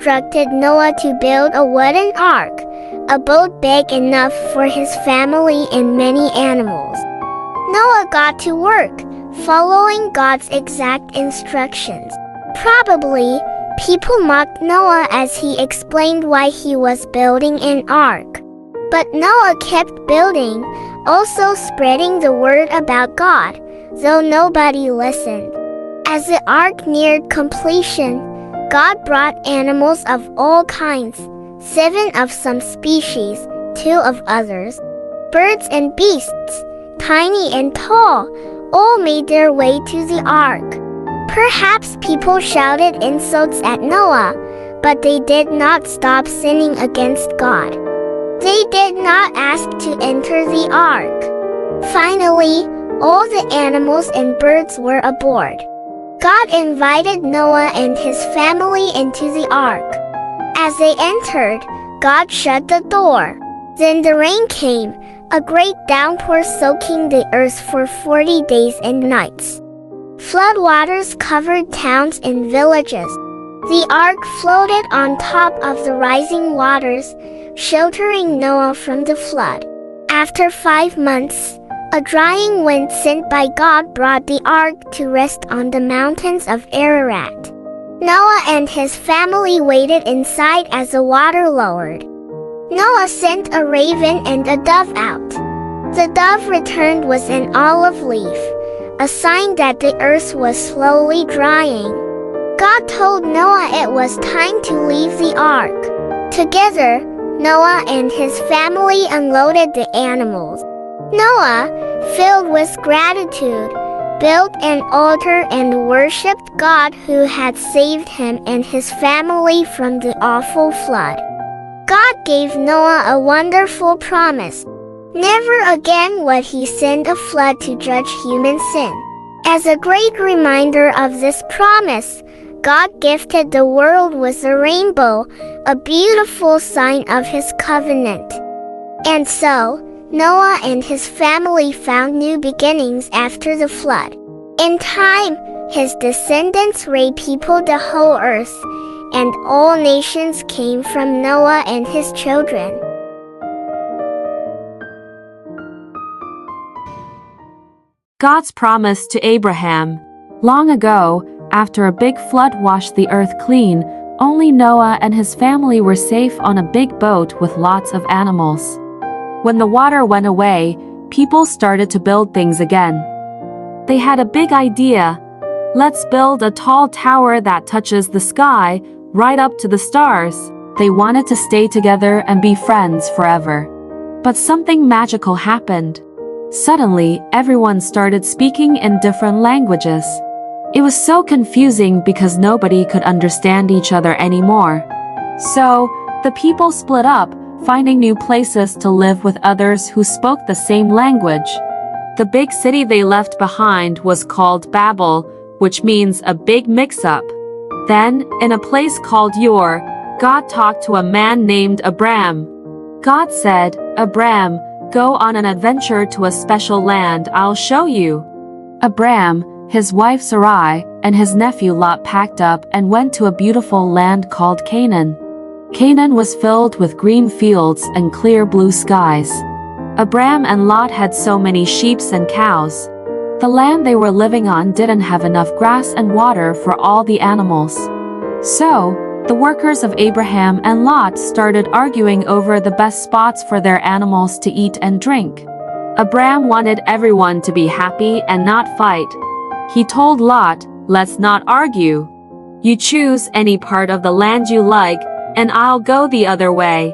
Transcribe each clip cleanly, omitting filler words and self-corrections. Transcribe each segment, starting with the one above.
instructed Noah to build a wooden ark, a boat big enough for his family and many animals. Noah got to work, following God's exact instructions. Probably, people mocked Noah as he explained why he was building an ark. But Noah kept building, also spreading the word about God, though nobody listened. As the ark neared completion, God brought animals of all kinds, 7 of some species, 2 of others. Birds and beasts, tiny and tall, all made their way to the ark. Perhaps people shouted insults at Noah, but they did not stop sinning against God. They did not ask to enter the ark. Finally, all the animals and birds were aboard. God invited Noah and his family into the ark. As they entered, God shut the door. Then the rain came, a great downpour soaking the earth for 40 days and nights. Floodwaters covered towns and villages. The ark floated on top of the rising waters, sheltering Noah from the flood. After 5 months, a drying wind sent by God brought the ark to rest on the mountains of Ararat. Noah and his family waited inside as the water lowered. Noah sent a raven and a dove out. The dove returned with an olive leaf, a sign that the earth was slowly drying. God told Noah it was time to leave the ark. Together, Noah and his family unloaded the animals. Noah, filled with gratitude, built an altar and worshipped God who had saved him and his family from the awful flood. God gave Noah a wonderful promise. Never again would he send a flood to judge human sin. As a great reminder of this promise, God gifted the world with a rainbow, a beautiful sign of his covenant. And so, Noah and his family found new beginnings after the flood. In time, his descendants repeopled the whole earth, and all nations came from Noah and his children. God's promise to Abraham. Long ago, after a big flood washed the earth clean, only Noah and his family were safe on a big boat with lots of animals. When the water went away, people started to build things again. They had a big idea. Let's build a tall tower that touches the sky, right up to the stars. They wanted to stay together and be friends forever. But something magical happened. Suddenly, everyone started speaking in different languages. It was so confusing because nobody could understand each other anymore. So, the people split up, finding new places to live with others who spoke the same language. The big city they left behind was called Babel, which means a big mix-up. Then, in a place called Ur, God talked to a man named Abram. God said, "Abram, go on an adventure to a special land I'll show you." Abram, his wife Sarai, and his nephew Lot packed up and went to a beautiful land called Canaan. Canaan was filled with green fields and clear blue skies. Abram and Lot had so many sheep and cows. The land they were living on didn't have enough grass and water for all the animals. So, the workers of Abraham and Lot started arguing over the best spots for their animals to eat and drink. Abram wanted everyone to be happy and not fight. He told Lot, "Let's not argue. You choose any part of the land you like, and I'll go the other way."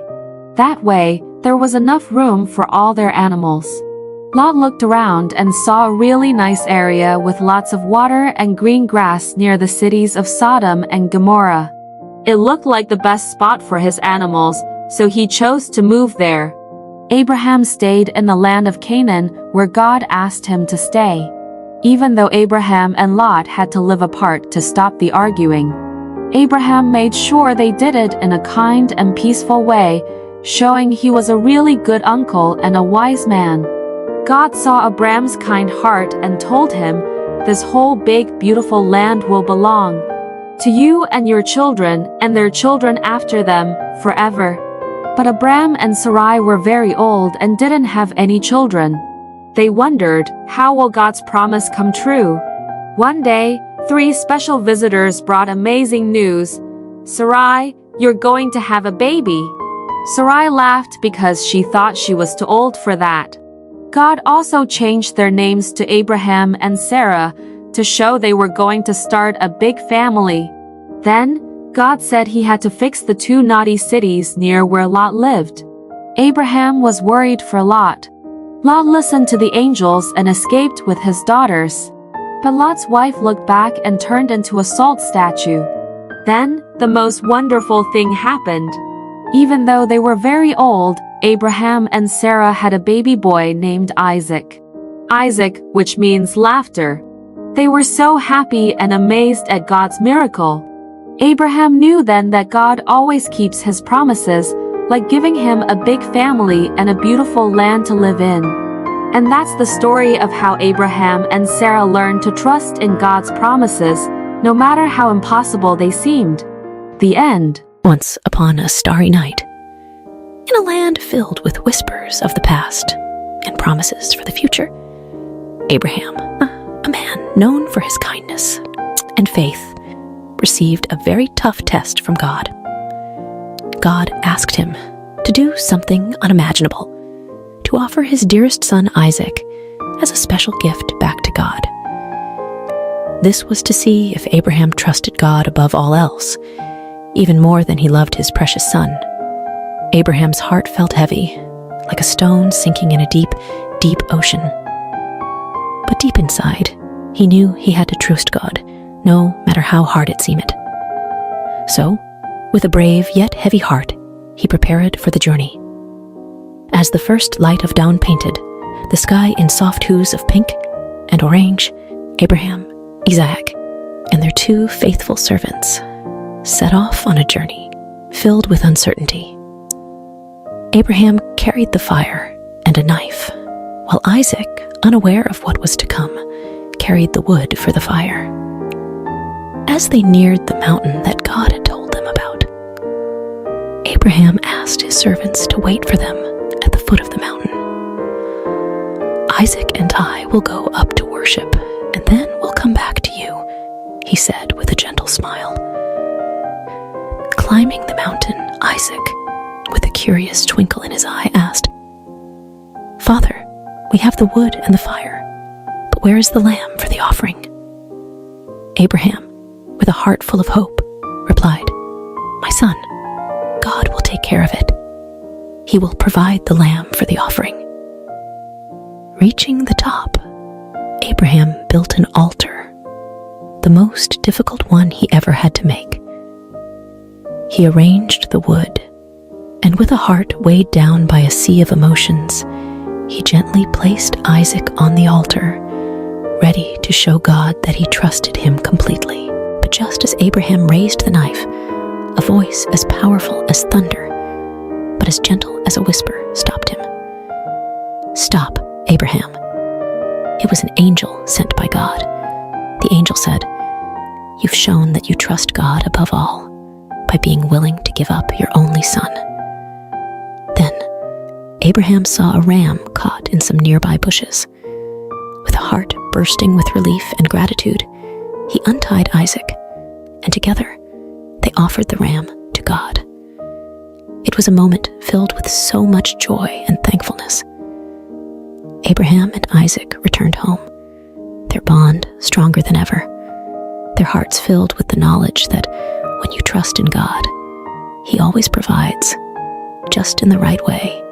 That way, there was enough room for all their animals. Lot looked around and saw a really nice area with lots of water and green grass near the cities of Sodom and Gomorrah. It looked like the best spot for his animals, so he chose to move there. Abraham stayed in the land of Canaan, where God asked him to stay. Even though Abraham and Lot had to live apart to stop the arguing, Abraham made sure they did it in a kind and peaceful way, showing he was a really good uncle and a wise man. God saw Abram's kind heart and told him, "This whole big, beautiful land will belong." to you and your children and their children after them, forever." But Abram and Sarai were very old and didn't have any children. They wondered, how will God's promise come true? One day, 3 special visitors brought amazing news. "Sarai, you're going to have a baby." Sarai laughed because she thought she was too old for that. God also changed their names to Abraham and Sarah to show they were going to start a big family. Then, God said he had to fix the 2 naughty cities near where Lot lived. Abraham was worried for Lot. Lot listened to the angels and escaped with his daughters. But Lot's wife looked back and turned into a salt statue. Then, the most wonderful thing happened. Even though they were very old, Abraham and Sarah had a baby boy named Isaac. Isaac, which means laughter. They were so happy and amazed at God's miracle. Abraham knew then that God always keeps his promises, like giving him a big family and a beautiful land to live in. And that's the story of how Abraham and Sarah learned to trust in God's promises, no matter how impossible they seemed. The end. Once upon a starry night, in a land filled with whispers of the past and promises for the future, Abraham, a man known for his kindness and faith, received a very tough test from God. God asked him to do something unimaginable, to offer his dearest son Isaac as a special gift back to God. This was to see if Abraham trusted God above all else, even more than he loved his precious son. Abraham's heart felt heavy, like a stone sinking in a deep, deep ocean. But deep inside, he knew he had to trust God, no matter how hard it seemed. So, with a brave yet heavy heart, he prepared for the journey. As the first light of dawn painted the sky in soft hues of pink and orange, Abraham, Isaac, and their 2 faithful servants set off on a journey filled with uncertainty. Abraham carried the fire and a knife, while Isaac, unaware of what was to come, carried the wood for the fire. As they neared the mountain that God had told them about, Abraham asked his servants to wait for them at the foot of the mountain. "Isaac and I will go up to worship, and then we'll come back to you," he said with a gentle smile. Climbing the mountain, Isaac, with a curious twinkle in his eye, asked, "Father, we have the wood and the fire, but where is the lamb for the offering?" Abraham, with a heart full of hope, replied, "My son, God will take care of it. He will provide the lamb for the offering." Reaching the top, Abraham built an altar, the most difficult one he ever had to make. He arranged the wood, and with a heart weighed down by a sea of emotions, he gently placed Isaac on the altar, ready to show God that he trusted him completely. But just as Abraham raised the knife, a voice as powerful as thunder, but as gentle as a whisper, stopped him. "Stop, Abraham." It was an angel sent by God. The angel said, "You've shown that you trust God above all by being willing to give up your only son." Then Abraham saw a ram caught in some nearby bushes. With a heart bursting with relief and gratitude, he untied Isaac, and together they offered the ram to God. It was a moment filled with so much joy and thankfulness. Abraham and Isaac returned home, their bond stronger than ever, their hearts filled with the knowledge that when you trust in God, He always provides, just in the right way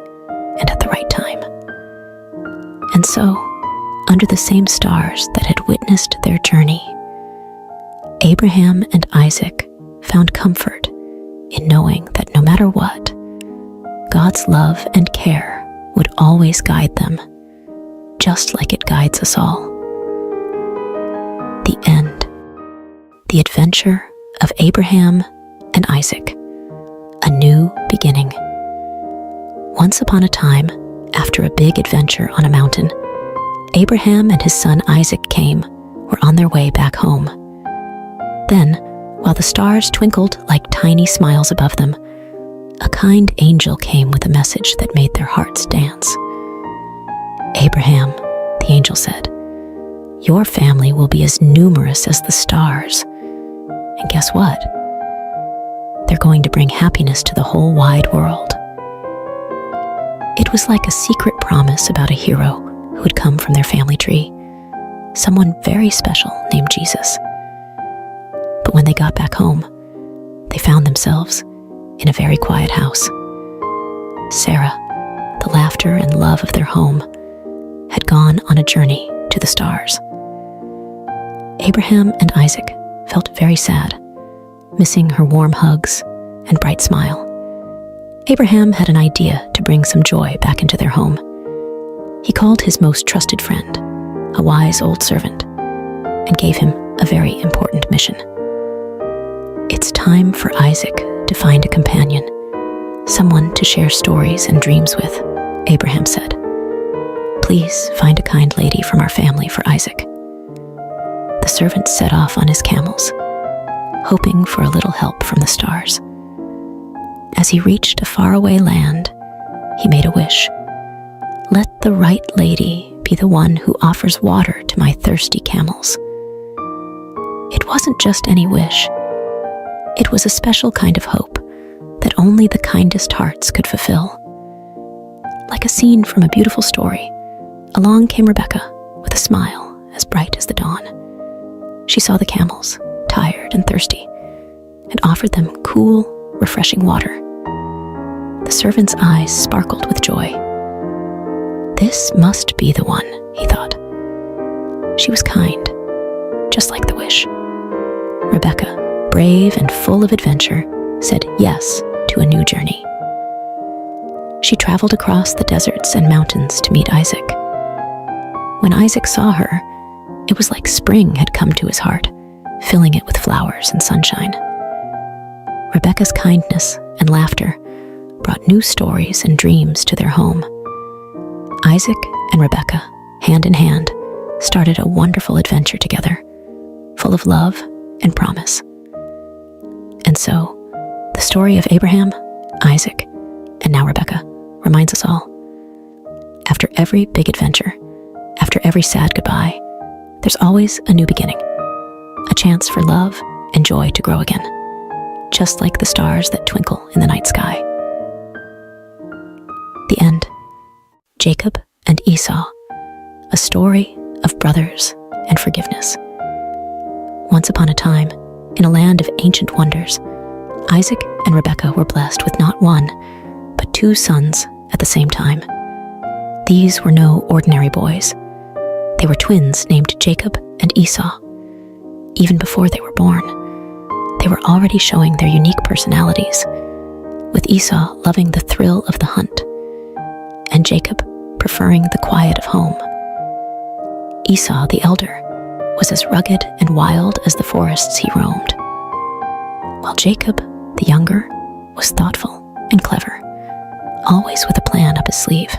and at the right time. And so, under the same stars that had witnessed their journey, Abraham and Isaac found comfort in knowing that no matter what, God's love and care would always guide them, just like it guides us all. The end. The adventure of Abraham and Isaac. A new beginning. Once upon a time, after a big adventure on a mountain, Abraham and his son Isaac were on their way back home. Then, While the stars twinkled like tiny smiles above them, a kind angel came with a message that made their hearts dance. "Abraham," the angel said, "your family will be as numerous as the stars. And guess what? They're going to bring happiness to the whole wide world." It was like a secret promise about a hero who had come from their family tree, someone very special named Jesus. But when they got back home, they found themselves in a very quiet house. Sarah, the laughter and love of their home, had gone on a journey to the stars. Abraham and Isaac felt very sad, missing her warm hugs and bright smile. Abraham had an idea to bring some joy back into their home. He called his most trusted friend, a wise old servant, and gave him a very important mission. "It's time for Isaac to find a companion, someone to share stories and dreams with," Abraham said. "Please find a kind lady from our family for Isaac." The servant set off on his camels, hoping for a little help from the stars. As he reached a faraway land, he made a wish. "Let the right lady be the one who offers water to my thirsty camels." It wasn't just any wish. It was a special kind of hope that only the kindest hearts could fulfill. Like a scene from a beautiful story, along came Rebecca with a smile as bright as the dawn. She saw the camels, tired and thirsty, and offered them cool, refreshing water. The servant's eyes sparkled with joy. "This must be the one," he thought. She was kind, just like the wish. Rebecca, brave and full of adventure, said yes to a new journey. She traveled across the deserts and mountains to meet Isaac. When Isaac saw her, it was like spring had come to his heart, filling it with flowers and sunshine. Rebecca's kindness and laughter brought new stories and dreams to their home. Isaac and Rebecca, hand in hand, started a wonderful adventure together, full of love and promise. And so, the story of Abraham, Isaac, and now Rebecca reminds us all. After every big adventure, after every sad goodbye, there's always a new beginning, a chance for love and joy to grow again, just like the stars that twinkle in the night sky. The end. Jacob and Esau, a story of brothers and forgiveness. Once upon a time, in a land of ancient wonders, Isaac and Rebekah were blessed with not one, but two sons at the same time. These were no ordinary boys. They were twins named Jacob and Esau. Even before they were born, they were already showing their unique personalities, with Esau loving the thrill of the hunt, and Jacob preferring the quiet of home. Esau, the elder, was as rugged and wild as the forests he roamed, while Jacob, the younger, was thoughtful and clever, always with a plan up his sleeve.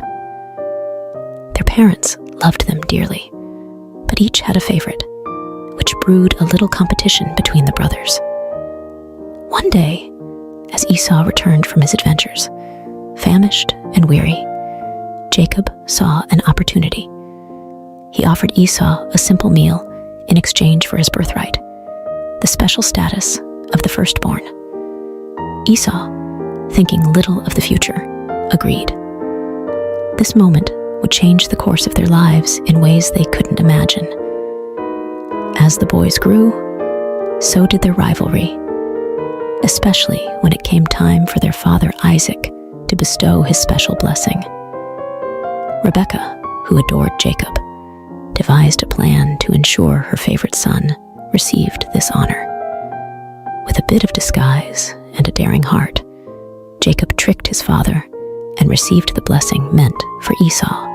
Their parents loved them dearly, but each had a favorite, which brewed a little competition between the brothers. One day, as Esau returned from his adventures, famished and weary, Jacob saw an opportunity. He offered Esau a simple meal in exchange for his birthright, the special status of the firstborn. Esau, thinking little of the future, agreed. This moment would change the course of their lives in ways they couldn't imagine. As the boys grew, so did their rivalry, especially when it came time for their father Isaac to bestow his special blessing. Rebekah, who adored Jacob, devised a plan to ensure her favorite son received this honor. With a bit of disguise and a daring heart, Jacob tricked his father and received the blessing meant for Esau.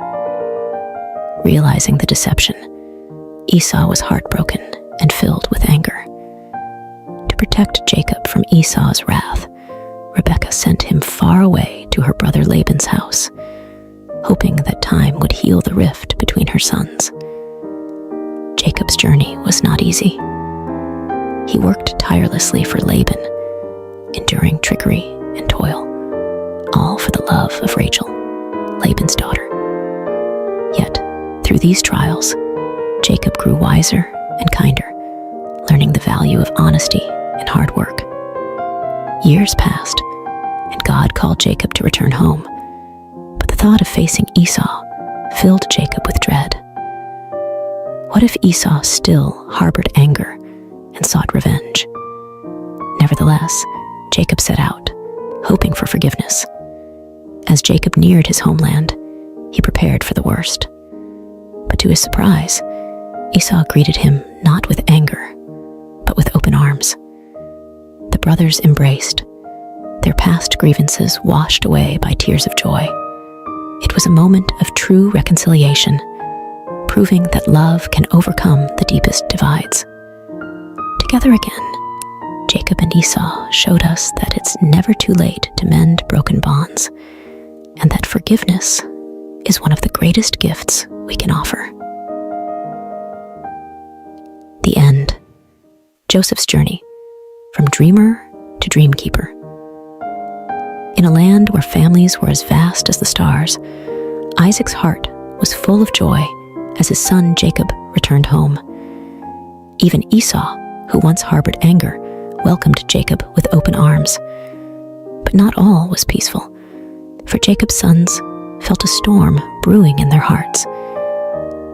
Realizing the deception, Esau was heartbroken and filled with anger. To protect Jacob from Esau's wrath, Rebekah sent him far away to her brother Laban's house, hoping that time would heal the rift between her sons. Jacob's journey was not easy. He worked tirelessly for Laban, enduring trickery and toil, all for the love of Rachel, Laban's daughter. Yet, through these trials, Jacob grew wiser and kinder, learning the value of honesty and hard work. Years passed, and God called Jacob to return home, but the thought of facing Esau filled Jacob with dread. What if Esau still harbored anger and sought revenge? Nevertheless, Jacob set out, hoping for forgiveness. As Jacob neared his homeland, he prepared for the worst. But to his surprise, Esau greeted him not with anger, but with open arms. The brothers embraced, their past grievances washed away by tears of joy. It was a moment of true reconciliation, proving that love can overcome the deepest divides. Together again, Jacob and Esau showed us that it's never too late to mend broken bonds, and that forgiveness is one of the greatest gifts we can offer. The end. Joseph's journey, from dreamer to dreamkeeper. In a land where families were as vast as the stars, Isaac's heart was full of joy as his son Jacob returned home. Even Esau, who once harbored anger, welcomed Jacob with open arms. But not all was peaceful, for Jacob's sons felt a storm brewing in their hearts,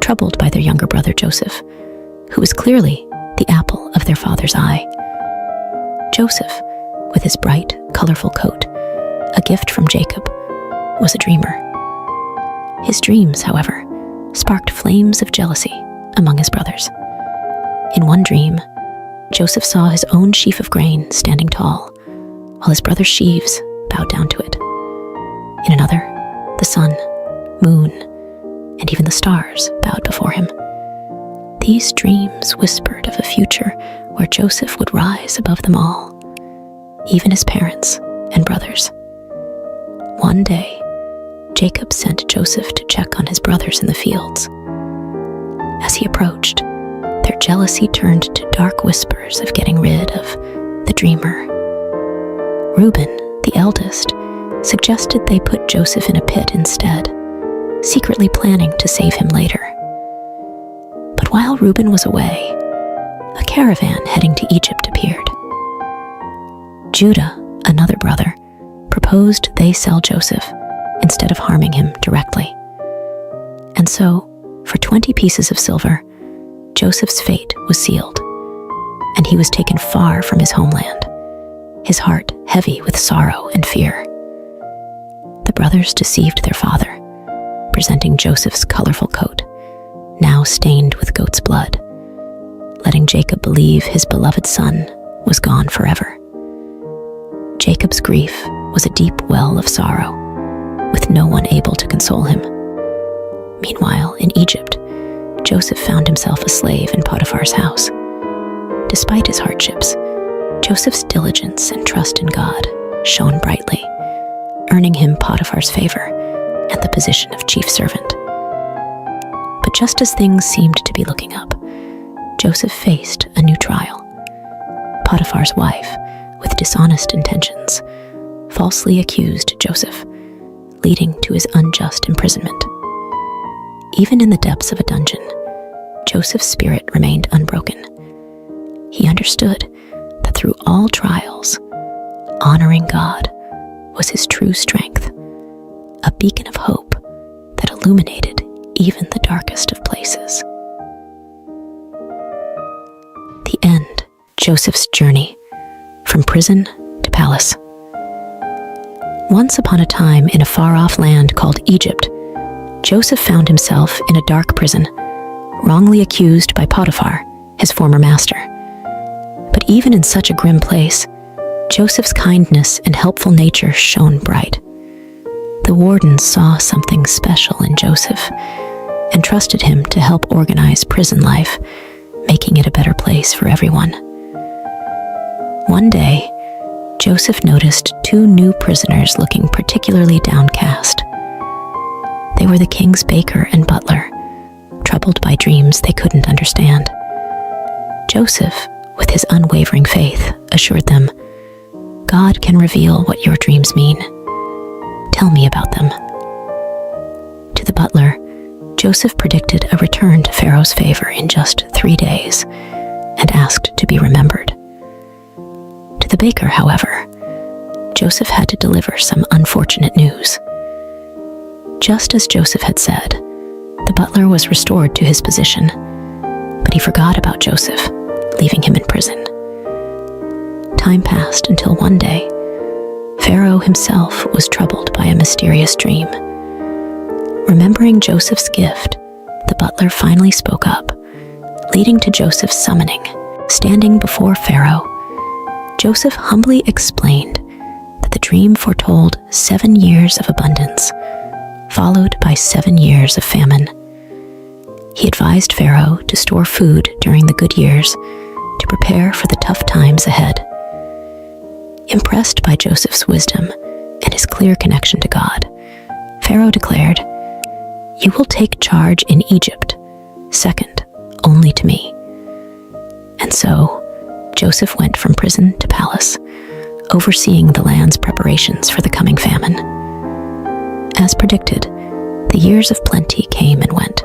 troubled by their younger brother Joseph, who was clearly the apple of their father's eye. Joseph, with his bright, colorful coat, a gift from Jacob, was a dreamer. His dreams, however, sparked flames of jealousy among his brothers. In one dream, Joseph saw his own sheaf of grain standing tall, while his brother's sheaves bowed down to it. In another, the sun, moon, and even the stars bowed before him. These dreams whispered of a future where Joseph would rise above them all, even his parents and brothers. One day, Jacob sent Joseph to check on his brothers in the fields. As he approached, their jealousy turned to dark whispers of getting rid of the dreamer. Reuben, the eldest, suggested they put Joseph in a pit instead, secretly planning to save him later. But while Reuben was away, a caravan heading to Egypt appeared. Judah, another brother, proposed they sell Joseph instead of harming him directly. And so, for 20 pieces of silver, Joseph's fate was sealed, and he was taken far from his homeland, his heart heavy with sorrow and fear. The brothers deceived their father, presenting Joseph's colorful coat, now stained with goat's blood, letting Jacob believe his beloved son was gone forever. Jacob's grief was a deep well of sorrow, with no one able to console him. Meanwhile, in Egypt, Joseph found himself a slave in Potiphar's house. Despite his hardships, Joseph's diligence and trust in God shone brightly, earning him Potiphar's favor and the position of chief servant. But just as things seemed to be looking up, Joseph faced a new trial. Potiphar's wife, with dishonest intentions, falsely accused Joseph, leading to his unjust imprisonment. Even in the depths of a dungeon, Joseph's spirit remained unbroken. He understood that through all trials, honoring God was his true strength, a beacon of hope that illuminated even the darkest of places. The end. Joseph's journey from prison to palace. Once upon a time in a far-off land called Egypt, Joseph found himself in a dark prison, wrongly accused by Potiphar, his former master. But even in such a grim place, Joseph's kindness and helpful nature shone bright. The wardens saw something special in Joseph and trusted him to help organize prison life, making it a better place for everyone. One day, Joseph noticed two new prisoners looking particularly downcast. They were the king's baker and butler, troubled by dreams they couldn't understand. Joseph, with his unwavering faith, assured them, "God can reveal what your dreams mean. Tell me about them." To the butler, Joseph predicted a return to Pharaoh's favor in just 3 days and asked to be remembered. To the baker, however, Joseph had to deliver some unfortunate news. Just as Joseph had said, the butler was restored to his position, but he forgot about Joseph, leaving him in prison. Time passed until one day, Pharaoh himself was troubled by a mysterious dream. Remembering Joseph's gift, the butler finally spoke up, leading to Joseph's summoning. Standing before Pharaoh, Joseph humbly explained that the dream foretold 7 years of abundance, followed by 7 years of famine. He advised Pharaoh to store food during the good years to prepare for the tough times ahead. Impressed by Joseph's wisdom and his clear connection to God, Pharaoh declared, "You will take charge in Egypt, second only to me." And so, Joseph went from prison to palace, overseeing the land's preparations for the coming famine. As predicted, the years of plenty came and went,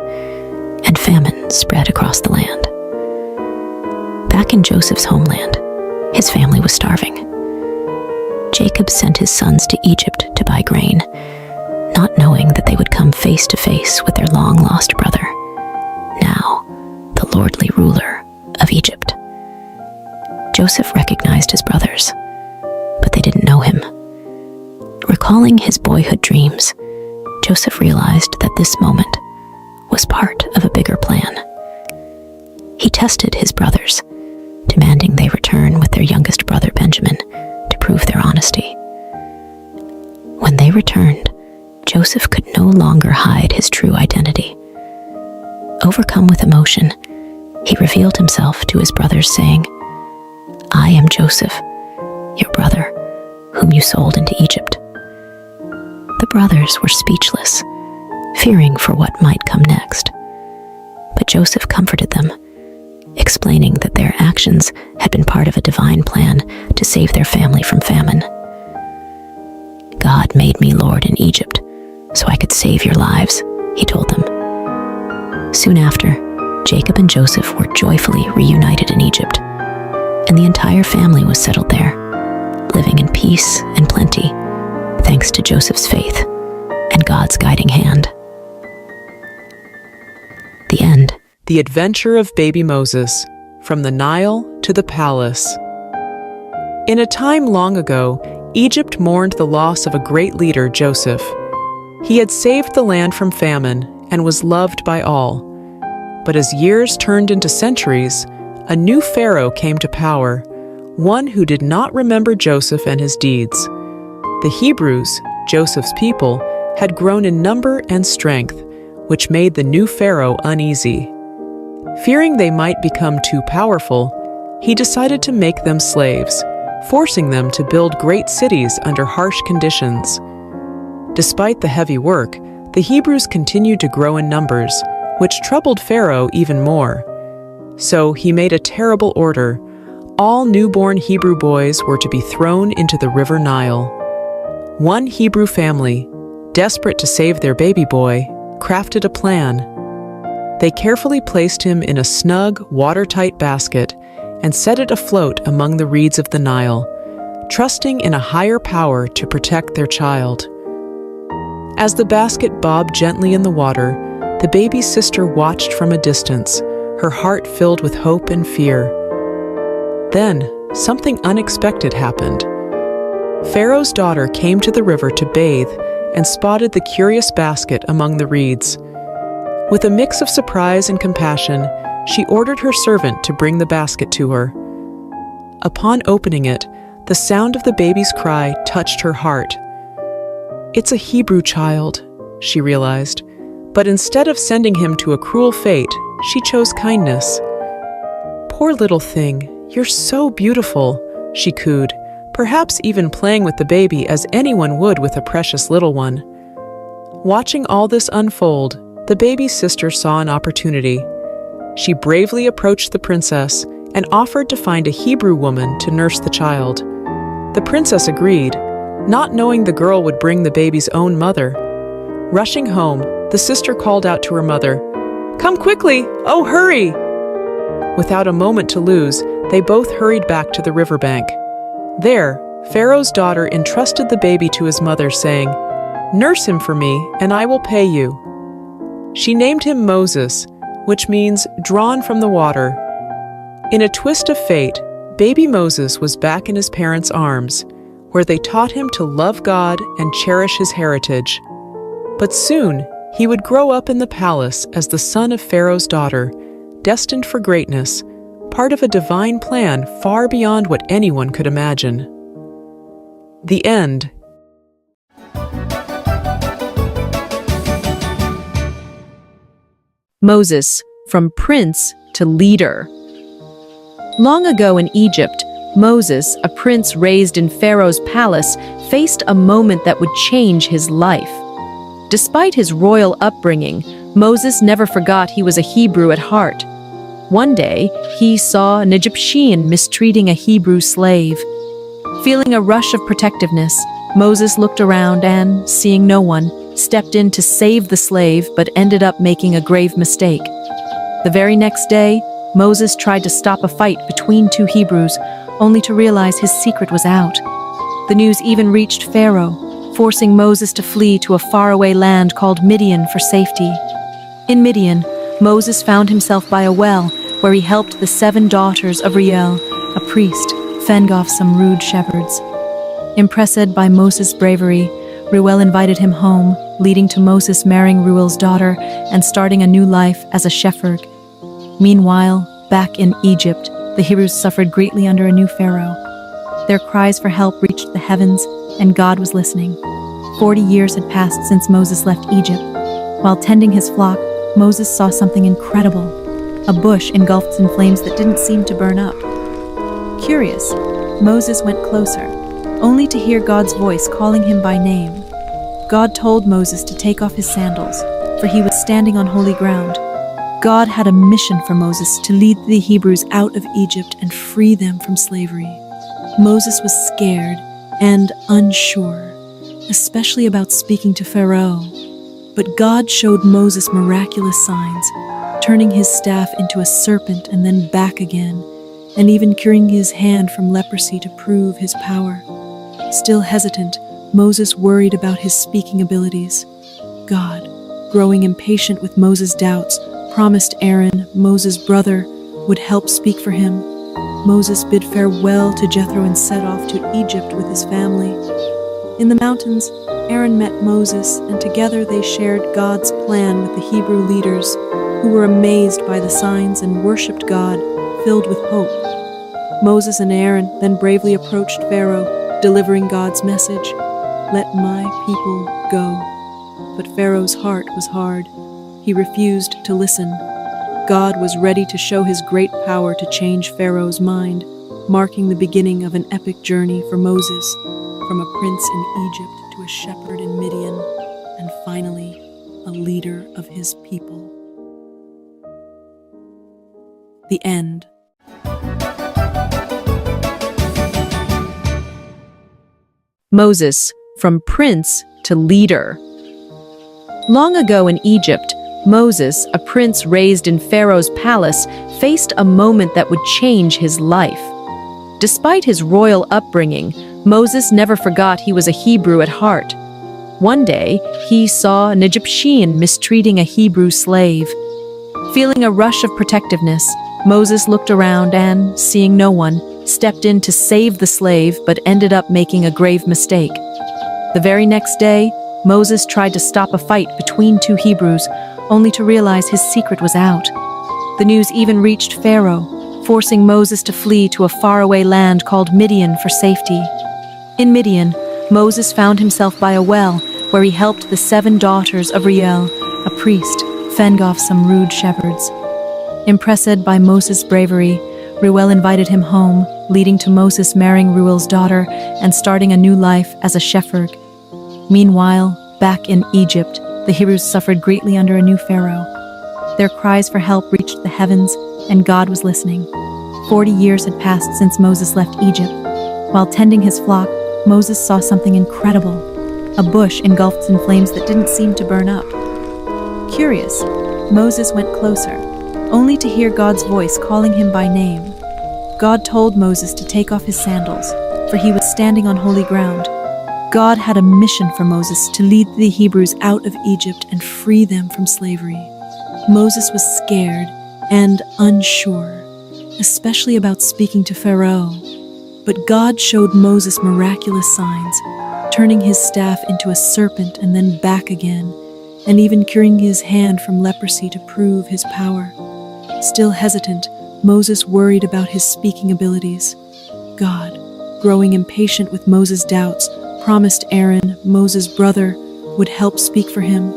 and famine spread across the land. Back in Joseph's homeland, his family was starving. Jacob sent his sons to Egypt to buy grain, not knowing that they would come face to face with their long-lost brother, now the lordly ruler of Egypt. Joseph recognized his brothers, but they didn't know him. Recalling his boyhood dreams, Joseph realized that this moment was part of a bigger plan. He tested his brothers, demanding they return with their youngest brother Benjamin to prove their honesty. When they returned, Joseph could no longer hide his true identity. Overcome with emotion, he revealed himself to his brothers, saying, "I am Joseph, your brother, whom you sold into Egypt." The brothers were speechless, fearing for what might come next. But Joseph comforted them, explaining that their actions had been part of a divine plan to save their family from famine. "God made me lord in Egypt so I could save your lives," he told them. Soon after, Jacob and Joseph were joyfully reunited in Egypt, and the entire family was settled there, living in peace and plenty, thanks to Joseph's faith and God's guiding hand. The end. The Adventure of Baby Moses, From the Nile to the Palace. In a time long ago, Egypt mourned the loss of a great leader, Joseph. He had saved the land from famine and was loved by all. But as years turned into centuries, a new pharaoh came to power, one who did not remember Joseph and his deeds. The Hebrews, Joseph's people, had grown in number and strength, which made the new pharaoh uneasy. Fearing they might become too powerful, he decided to make them slaves, forcing them to build great cities under harsh conditions. Despite the heavy work, the Hebrews continued to grow in numbers, which troubled Pharaoh even more. So he made a terrible order. All newborn Hebrew boys were to be thrown into the river Nile. One Hebrew family, desperate to save their baby boy, crafted a plan. They carefully placed him in a snug, watertight basket and set it afloat among the reeds of the Nile, trusting in a higher power to protect their child. As the basket bobbed gently in the water, the baby's sister watched from a distance, her heart filled with hope and fear. Then, something unexpected happened. Pharaoh's daughter came to the river to bathe and spotted the curious basket among the reeds. With a mix of surprise and compassion, she ordered her servant to bring the basket to her. Upon opening it, the sound of the baby's cry touched her heart. "It's a Hebrew child," she realized, but instead of sending him to a cruel fate, she chose kindness. "Poor little thing, you're so beautiful," she cooed, perhaps even playing with the baby as anyone would with a precious little one. Watching all this unfold, the baby's sister saw an opportunity. She bravely approached the princess, and offered to find a Hebrew woman to nurse the child. The princess agreed, not knowing the girl would bring the baby's own mother. Rushing home, the sister called out to her mother, "Come quickly! Oh, hurry!" Without a moment to lose, they both hurried back to the riverbank. There, Pharaoh's daughter entrusted the baby to his mother, saying, "Nurse him for me, and I will pay you." She named him Moses, which means drawn from the water. In a twist of fate, baby Moses was back in his parents' arms, where they taught him to love God and cherish his heritage. But soon, he would grow up in the palace as the son of Pharaoh's daughter, destined for greatness, part of a divine plan far beyond what anyone could imagine. The end. Moses, from prince to leader. Long ago in Egypt, Moses, a prince raised in Pharaoh's palace, faced a moment that would change his life. Despite his royal upbringing, Moses never forgot he was a Hebrew at heart. One day, he saw an Egyptian mistreating a Hebrew slave. Feeling a rush of protectiveness, Moses looked around and, seeing no one, stepped in to save the slave but ended up making a grave mistake. The very next day, Moses tried to stop a fight between two Hebrews, only to realize his secret was out. The news even reached Pharaoh, forcing Moses to flee to a faraway land called Midian for safety. In Midian, Moses found himself by a well, where he helped the 7 daughters of Reuel, a priest, fend off some rude shepherds. Impressed by Moses' bravery, Reuel invited him home, leading to Moses marrying Reuel's daughter and starting a new life as a shepherd. Meanwhile, back in Egypt, the Hebrews suffered greatly under a new pharaoh. Their cries for help reached the heavens, and God was listening. 40 years had passed since Moses left Egypt. While tending his flock, Moses saw something incredible. A bush engulfed in flames that didn't seem to burn up. Curious, Moses went closer, only to hear God's voice calling him by name. God told Moses to take off his sandals, for he was standing on holy ground. God had a mission for Moses to lead the Hebrews out of Egypt and free them from slavery. Moses was scared and unsure, especially about speaking to Pharaoh. But God showed Moses miraculous signs, turning his staff into a serpent and then back again, and even curing his hand from leprosy to prove his power. Still hesitant, Moses worried about his speaking abilities. God, growing impatient with Moses' doubts, promised Aaron, Moses' brother, would help speak for him. Moses bid farewell to Jethro and set off to Egypt with his family. In the mountains, Aaron met Moses, and together they shared God's plan with the Hebrew leaders, who were amazed by the signs and worshipped God, filled with hope. Moses and Aaron then bravely approached Pharaoh, delivering God's message, "Let my people go." But Pharaoh's heart was hard. He refused to listen. God was ready to show his great power to change Pharaoh's mind, marking the beginning of an epic journey for Moses, from a prince in Egypt to a shepherd in Midian, and finally, a leader of his people. The end. Moses, from prince to leader. Long ago in Egypt, Moses, a prince raised in Pharaoh's palace, faced a moment that would change his life. Despite his royal upbringing, Moses never forgot he was a Hebrew at heart. One day, he saw an Egyptian mistreating a Hebrew slave. Feeling a rush of protectiveness, Moses looked around and, seeing no one, stepped in to save the slave but ended up making a grave mistake. The very next day, Moses tried to stop a fight between two Hebrews, only to realize his secret was out. The news even reached Pharaoh, forcing Moses to flee to a faraway land called Midian for safety. In Midian, Moses found himself by a well, where he helped the 7 daughters of Reuel, a priest, fend off some rude shepherds. Impressed by Moses' bravery, Reuel invited him home, leading to Moses marrying Reuel's daughter and starting a new life as a shepherd. Meanwhile, back in Egypt, the Hebrews suffered greatly under a new pharaoh. Their cries for help reached the heavens, and God was listening. 40 years had passed since Moses left Egypt. While tending his flock, Moses saw something incredible, a bush engulfed in flames that didn't seem to burn up. Curious, Moses went closer, only to hear God's voice calling him by name. God told Moses to take off his sandals, for he was standing on holy ground. God had a mission for Moses to lead the Hebrews out of Egypt and free them from slavery. Moses was scared and unsure, especially about speaking to Pharaoh. But God showed Moses miraculous signs, turning his staff into a serpent and then back again, and even curing his hand from leprosy to prove his power. Still hesitant, Moses worried about his speaking abilities. God, growing impatient with Moses' doubts, promised Aaron, Moses' brother, would help speak for him.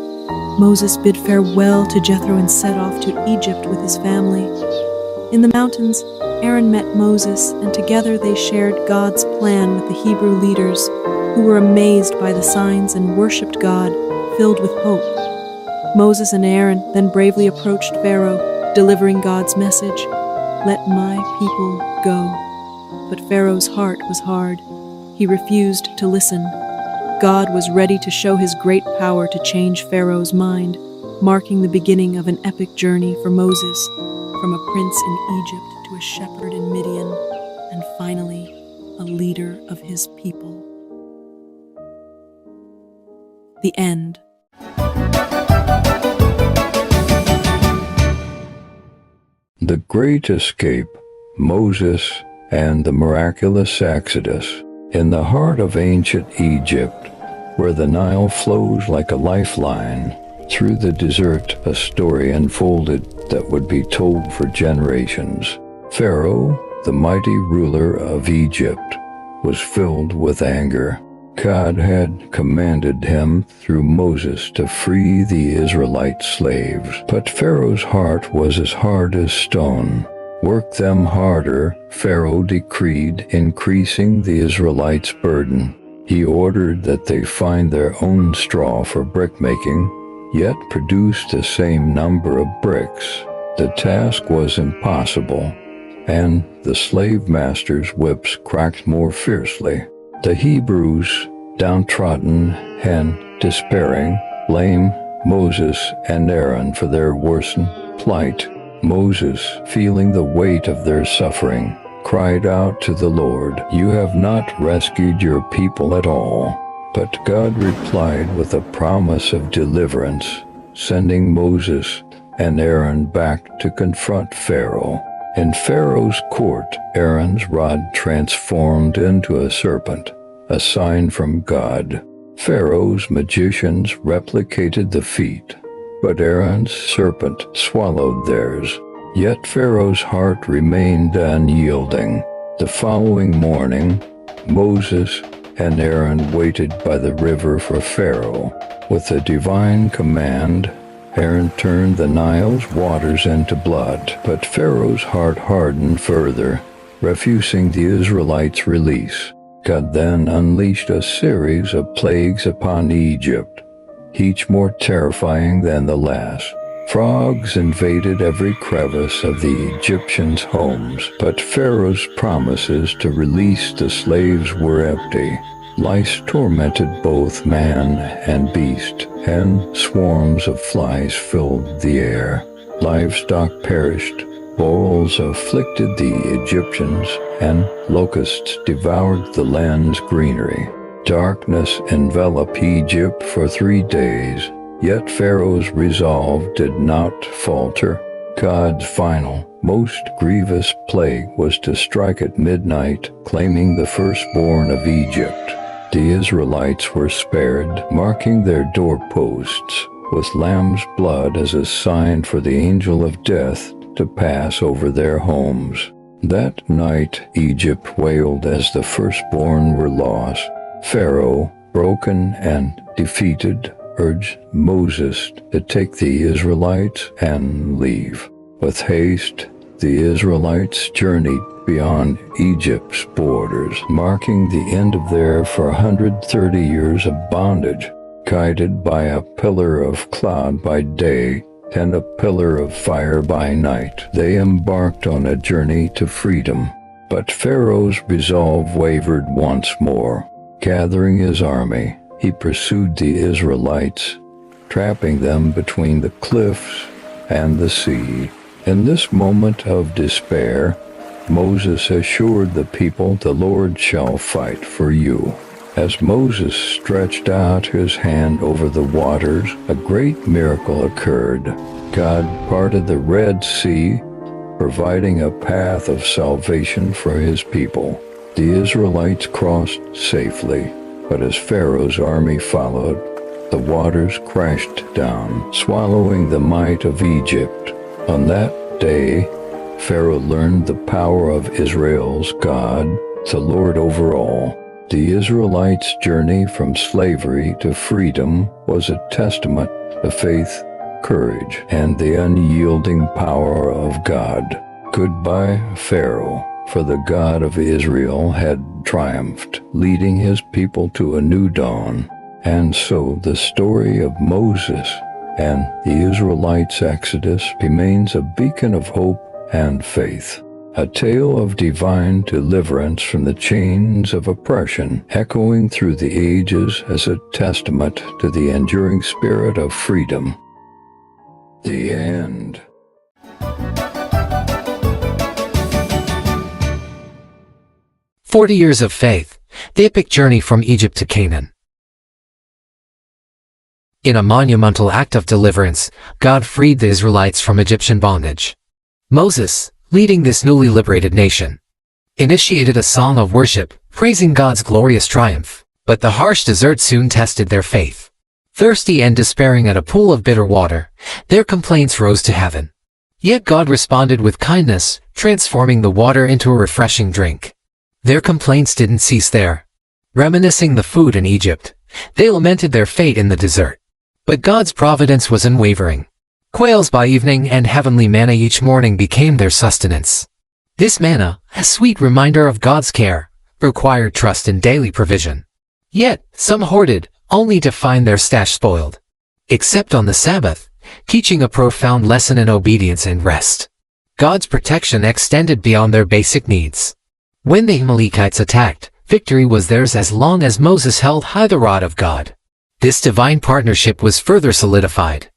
Moses bid farewell to Jethro and set off to Egypt with his family. In the mountains, Aaron met Moses, and together they shared God's plan with the Hebrew leaders, who were amazed by the signs and worshipped God, filled with hope. Moses and Aaron then bravely approached Pharaoh, delivering God's message, "Let my people go." But Pharaoh's heart was hard. He refused to listen. God was ready to show his great power to change Pharaoh's mind, marking the beginning of an epic journey for Moses, from a prince in Egypt to a shepherd in Midian, and finally, a leader of his people. The end. The Great Escape, Moses and the Miraculous Exodus. In the heart of ancient Egypt, where the Nile flows like a lifeline, through the desert a story unfolded that would be told for generations. Pharaoh, the mighty ruler of Egypt, was filled with anger. God had commanded him through Moses to free the Israelite slaves, but Pharaoh's heart was as hard as stone. Work them harder, Pharaoh decreed, increasing the Israelites' burden. He ordered that they find their own straw for brickmaking, yet produce the same number of bricks. The task was impossible, and the slave masters' whips cracked more fiercely. The Hebrews, downtrodden and despairing, blamed Moses and Aaron for their worsened plight. Moses, feeling the weight of their suffering, cried out to the Lord, "You have not rescued your people at all." But God replied with a promise of deliverance, sending Moses and Aaron back to confront Pharaoh. In Pharaoh's court, Aaron's rod transformed into a serpent, a sign from God. Pharaoh's magicians replicated the feat, but Aaron's serpent swallowed theirs. Yet Pharaoh's heart remained unyielding. The following morning, Moses and Aaron waited by the river for Pharaoh. With a divine command, Aaron turned the Nile's waters into blood, but Pharaoh's heart hardened further, refusing the Israelites' release. God then unleashed a series of plagues upon Egypt, each more terrifying than the last. Frogs invaded every crevice of the Egyptians' homes, but Pharaoh's promises to release the slaves were empty. Lice tormented both man and beast, and swarms of flies filled the air. Livestock perished, boils afflicted the Egyptians, and locusts devoured the land's greenery. Darkness enveloped Egypt for 3 days, yet Pharaoh's resolve did not falter. God's final, most grievous plague was to strike at midnight, claiming the firstborn of Egypt. The Israelites were spared, marking their doorposts with lamb's blood as a sign for the angel of death to pass over their homes. That night Egypt wailed as the firstborn were lost. Pharaoh, broken and defeated, urged Moses to take the Israelites and leave. With haste, the Israelites journeyed beyond Egypt's borders, marking the end of their 430 years of bondage. Guided by a pillar of cloud by day and a pillar of fire by night, they embarked on a journey to freedom. But Pharaoh's resolve wavered once more. Gathering his army, he pursued the Israelites, trapping them between the cliffs and the sea. In this moment of despair, Moses assured the people, "The Lord shall fight for you." As Moses stretched out his hand over the waters, a great miracle occurred. God parted the Red Sea, providing a path of salvation for his people. The Israelites crossed safely, but as Pharaoh's army followed, the waters crashed down, swallowing the might of Egypt. On that day, Pharaoh learned the power of Israel's God, the Lord over all. The Israelites' journey from slavery to freedom was a testament to faith, courage, and the unyielding power of God. Goodbye, Pharaoh, for the God of Israel had triumphed, leading his people to a new dawn. And so the story of Moses and the Israelites' exodus remains a beacon of hope and faith, a tale of divine deliverance from the chains of oppression, echoing through the ages as a testament to the enduring spirit of freedom. The end. "40 Years of Faith, the epic journey from Egypt to Canaan." In a monumental act of deliverance, God freed the Israelites from Egyptian bondage. Moses, leading this newly liberated nation, initiated a song of worship, praising God's glorious triumph. But the harsh desert soon tested their faith. Thirsty and despairing at a pool of bitter water, their complaints rose to heaven. Yet God responded with kindness, transforming the water into a refreshing drink. Their complaints didn't cease there. Reminiscing the food in Egypt, they lamented their fate in the desert. But God's providence was unwavering. Quails by evening and heavenly manna each morning became their sustenance. This manna, a sweet reminder of God's care, required trust in daily provision. Yet, some hoarded, only to find their stash spoiled. Except on the Sabbath, teaching a profound lesson in obedience and rest. God's protection extended beyond their basic needs. When the Amalekites attacked, victory was theirs as long as Moses held high the rod of God. This divine partnership was further solidified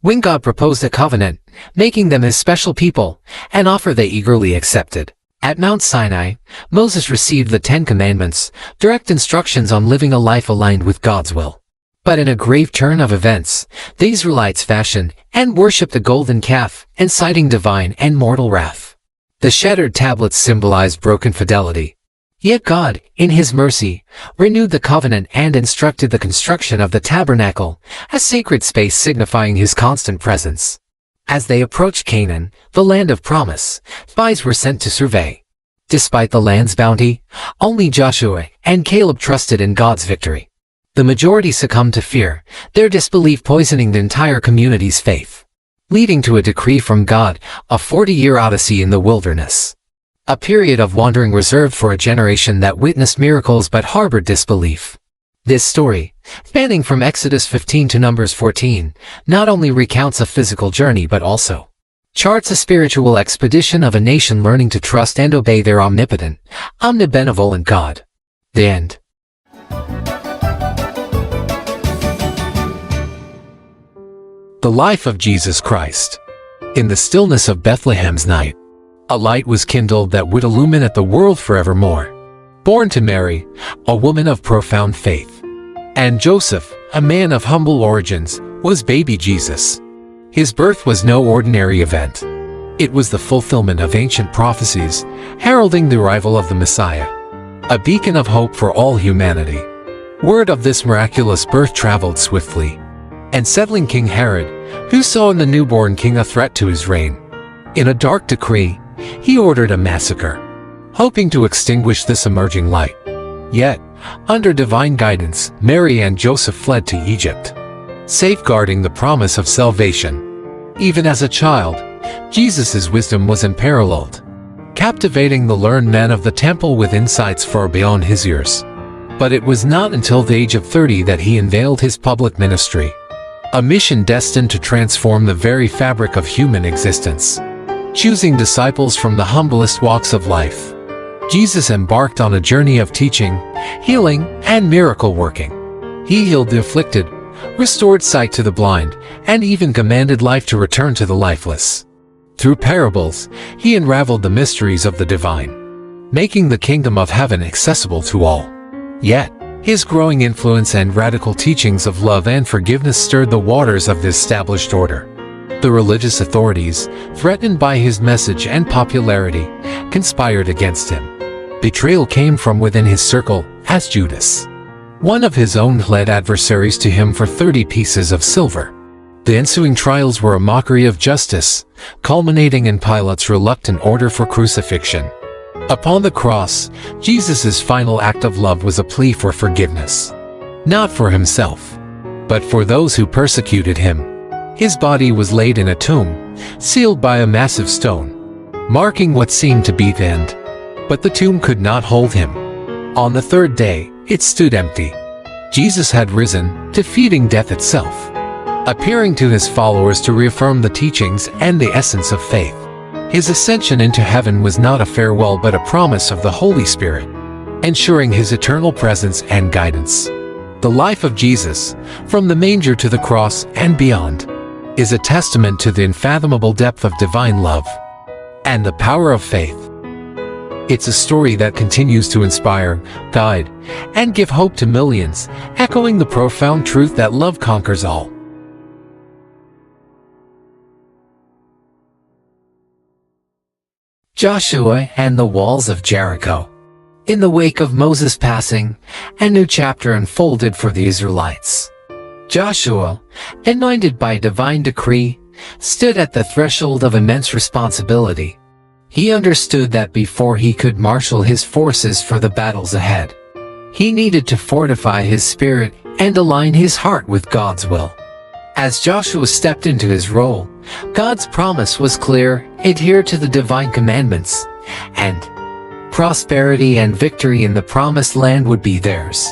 when God proposed a covenant, making them his special people, an offer they eagerly accepted. At Mount Sinai, Moses received the 10 Commandments, direct instructions on living a life aligned with God's will. But in a grave turn of events, the Israelites fashioned and worshipped a golden calf, inciting divine and mortal wrath. The shattered tablets symbolized broken fidelity. Yet God, in his mercy, renewed the covenant and instructed the construction of the tabernacle, a sacred space signifying his constant presence. As they approached Canaan, the land of promise, spies were sent to survey. Despite the land's bounty, only Joshua and Caleb trusted in God's victory. The majority succumbed to fear, their disbelief poisoning the entire community's faith, leading to a decree from God, a 40-year odyssey in the wilderness. A period of wandering reserved for a generation that witnessed miracles but harbored disbelief. This story, spanning from Exodus 15 to Numbers 14, not only recounts a physical journey but also charts a spiritual expedition of a nation learning to trust and obey their omnipotent, omnibenevolent God. The end. The life of Jesus Christ. In the stillness of Bethlehem's night, a light was kindled that would illuminate the world forevermore. Born to Mary, a woman of profound faith, and Joseph, a man of humble origins, was baby Jesus. His birth was no ordinary event. It was the fulfillment of ancient prophecies, heralding the arrival of the Messiah, a beacon of hope for all humanity. Word of this miraculous birth traveled swiftly, and settling King Herod, who saw in the newborn king a threat to his reign. In a dark decree, he ordered a massacre, hoping to extinguish this emerging light. Yet, under divine guidance, Mary and Joseph fled to Egypt, safeguarding the promise of salvation. Even as a child, Jesus' wisdom was unparalleled, captivating the learned men of the temple with insights far beyond his years. But it was not until the age of 30 that he unveiled his public ministry. a mission destined to transform the very fabric of human existence. Choosing disciples from the humblest walks of life, Jesus embarked on a journey of teaching, healing, and miracle working. He healed the afflicted, restored sight to the blind, and even commanded life to return to the lifeless. Through parables, he unraveled the mysteries of the divine, making the kingdom of heaven accessible to all. Yet, his growing influence and radical teachings of love and forgiveness stirred the waters of the established order. The religious authorities, threatened by his message and popularity, conspired against him. Betrayal came from within his circle, as Judas, one of his own, led adversaries to him for 30 pieces of silver. The ensuing trials were a mockery of justice, culminating in Pilate's reluctant order for crucifixion. Upon the cross, Jesus' final act of love was a plea for forgiveness. Not for himself, but for those who persecuted him. His body was laid in a tomb, sealed by a massive stone, marking what seemed to be the end. But the tomb could not hold him. On the third day, it stood empty. Jesus had risen, defeating death itself, appearing to his followers to reaffirm the teachings and the essence of faith. His ascension into heaven was not a farewell but a promise of the Holy Spirit, ensuring his eternal presence and guidance. The life of Jesus, from the manger to the cross and beyond, is a testament to the unfathomable depth of divine love and the power of faith. It's a story that continues to inspire, guide, and give hope to millions, echoing the profound truth that love conquers all. Joshua and the walls of Jericho. In the wake of Moses' passing, a new chapter unfolded for the Israelites. Joshua, anointed by divine decree, stood at the threshold of immense responsibility. He understood that before he could marshal his forces for the battles ahead, he needed to fortify his spirit and align his heart with God's will. As Joshua stepped into his role, God's promise was clear: adhere to the divine commandments, and prosperity and victory in the promised land would be theirs.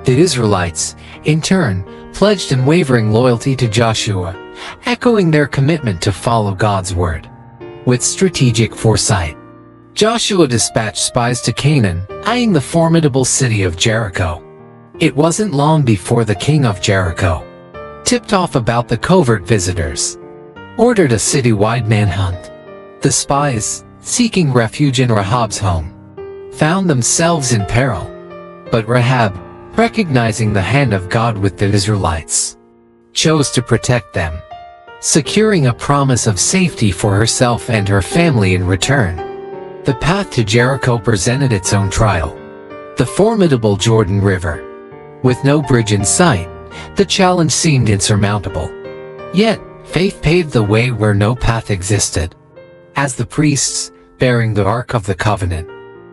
The Israelites, in turn, pledged unwavering loyalty to Joshua, echoing their commitment to follow God's word. With strategic foresight, Joshua dispatched spies to Canaan, eyeing the formidable city of Jericho. It wasn't long before the king of Jericho, tipped off about the covert visitors, ordered a citywide manhunt. The spies, seeking refuge in Rahab's home, found themselves in peril. But Rahab, recognizing the hand of God with the Israelites, chose to protect them, securing a promise of safety for herself and her family in return. The path to Jericho presented its own trial. The formidable Jordan River. With no bridge in sight, the challenge seemed insurmountable. Yet, faith paved the way where no path existed. As the priests, bearing the Ark of the Covenant,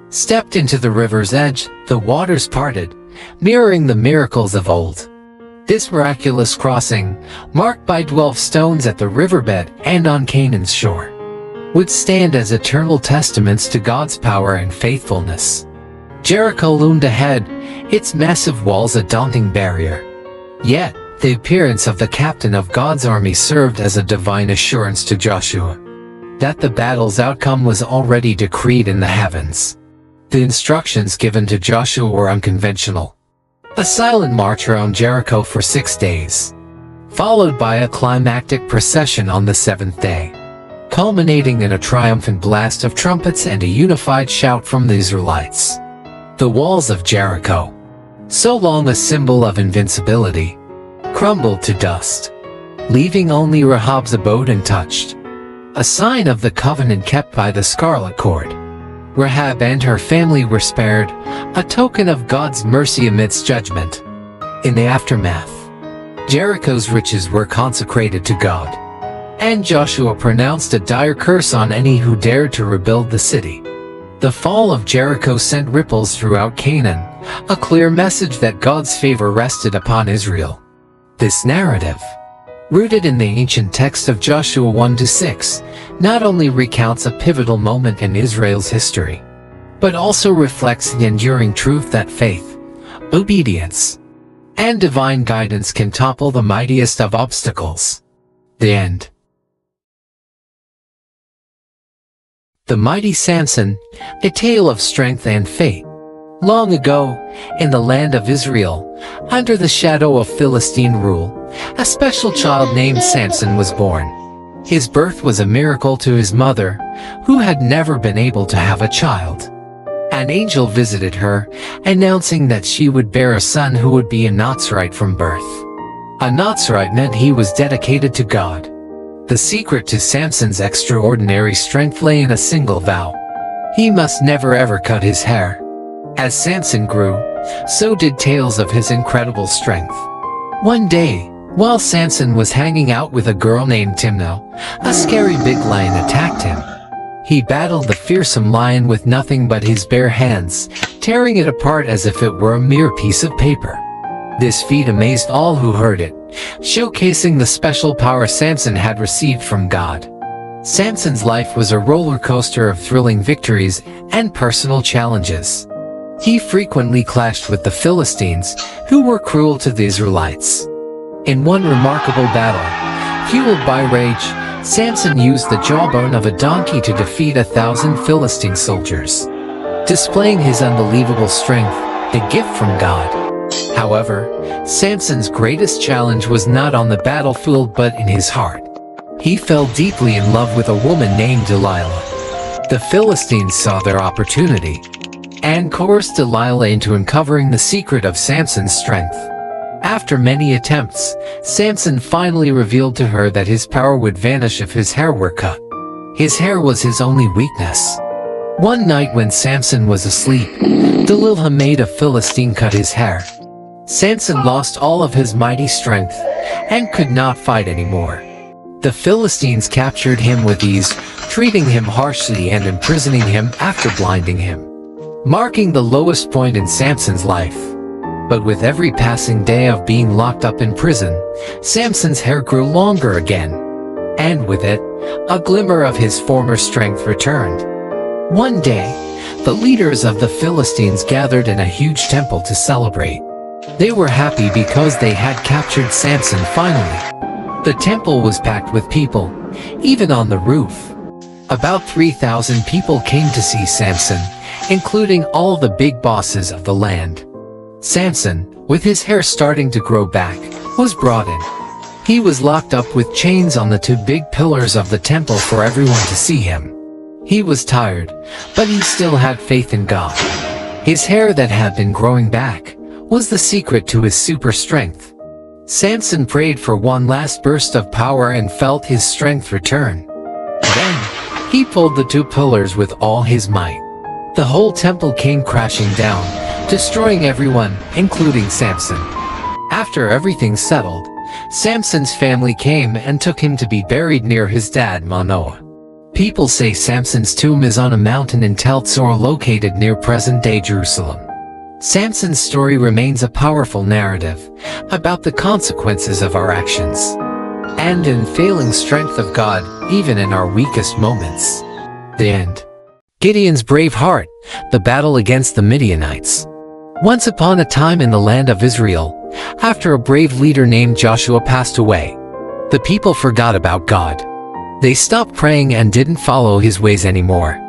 stepped into the river's edge, the waters parted, mirroring the miracles of old. This miraculous crossing, marked by 12 stones at the riverbed and on Canaan's shore, would stand as eternal testaments to God's power and faithfulness. Jericho loomed ahead, its massive walls a daunting barrier. Yet, the appearance of the captain of God's army served as a divine assurance to Joshua that the battle's outcome was already decreed in the heavens. The instructions given to Joshua were unconventional. A silent march around Jericho for 6 days, followed by a climactic procession on the 7th day, culminating in a triumphant blast of trumpets and a unified shout from the Israelites. The walls of Jericho, so long a symbol of invincibility, crumbled to dust, leaving only Rahab's abode untouched, a sign of the covenant kept by the scarlet cord. Rahab and her family were spared, a token of God's mercy amidst judgment. In the aftermath, Jericho's riches were consecrated to God, and Joshua pronounced a dire curse on any who dared to rebuild the city. The fall of Jericho sent ripples throughout Canaan, a clear message that God's favor rested upon Israel. This narrative, rooted in the ancient text of Joshua 1-6, not only recounts a pivotal moment in Israel's history, but also reflects the enduring truth that faith, obedience, and divine guidance can topple the mightiest of obstacles. The end. The Mighty Samson, a tale of strength and fate. Long ago, in the land of Israel, under the shadow of Philistine rule, a special child named Samson was born. His birth was a miracle to his mother, who had never been able to have a child. An angel visited her, announcing that she would bear a son who would be a Nazarite from birth. A Nazarite meant he was dedicated to God. The secret to Samson's extraordinary strength lay in a single vow. He must never ever cut his hair. As Samson grew, so did tales of his incredible strength. One day, while Samson was hanging out with a girl named Timnah, a scary big lion attacked him. He battled the fearsome lion with nothing but his bare hands, tearing it apart as if it were a mere piece of paper. This feat amazed all who heard it, showcasing the special power Samson had received from God. Samson's life was a roller coaster of thrilling victories and personal challenges. He frequently clashed with the Philistines, who were cruel to the Israelites. In one remarkable battle, fueled by rage, Samson used the jawbone of a donkey to defeat 1,000 Philistine soldiers, displaying his unbelievable strength, a gift from God. However, Samson's greatest challenge was not on the battlefield but in his heart. He fell deeply in love with a woman named Delilah. The Philistines saw their opportunity and coerced Delilah into uncovering the secret of Samson's strength. After many attempts, Samson finally revealed to her that his power would vanish if his hair were cut. His hair was his only weakness. One night when Samson was asleep, Delilah made a Philistine cut his hair. Samson lost all of his mighty strength and could not fight anymore. The Philistines captured him with ease, treating him harshly and imprisoning him after blinding him, marking the lowest point in Samson's life. But with every passing day of being locked up in prison, Samson's hair grew longer again, and with it, a glimmer of his former strength returned. One day, the leaders of the Philistines gathered in a huge temple to celebrate. They were happy because they had captured Samson finally. The temple was packed with people, even on the roof. About 3,000 people came to see Samson, including all the big bosses of the land. Samson, with his hair starting to grow back, was brought in. He was locked up with chains on the two big pillars of the temple for everyone to see him. He was tired, but he still had faith in God. His hair that had been growing back was the secret to his super strength. Samson prayed for one last burst of power and felt his strength return. Then, he pulled the two pillars with all his might. The whole temple came crashing down, destroying everyone, including Samson. After everything settled, Samson's family came and took him to be buried near his dad Manoah. People say Samson's tomb is on a mountain in Tel Tzor located near present-day Jerusalem. Samson's story remains a powerful narrative about the consequences of our actions and unfailing strength of God even in our weakest moments. The end. Gideon's brave heart, the battle against the Midianites. Once upon a time in the land of Israel, after a brave leader named Joshua passed away, the people forgot about God. They stopped praying and didn't follow his ways anymore.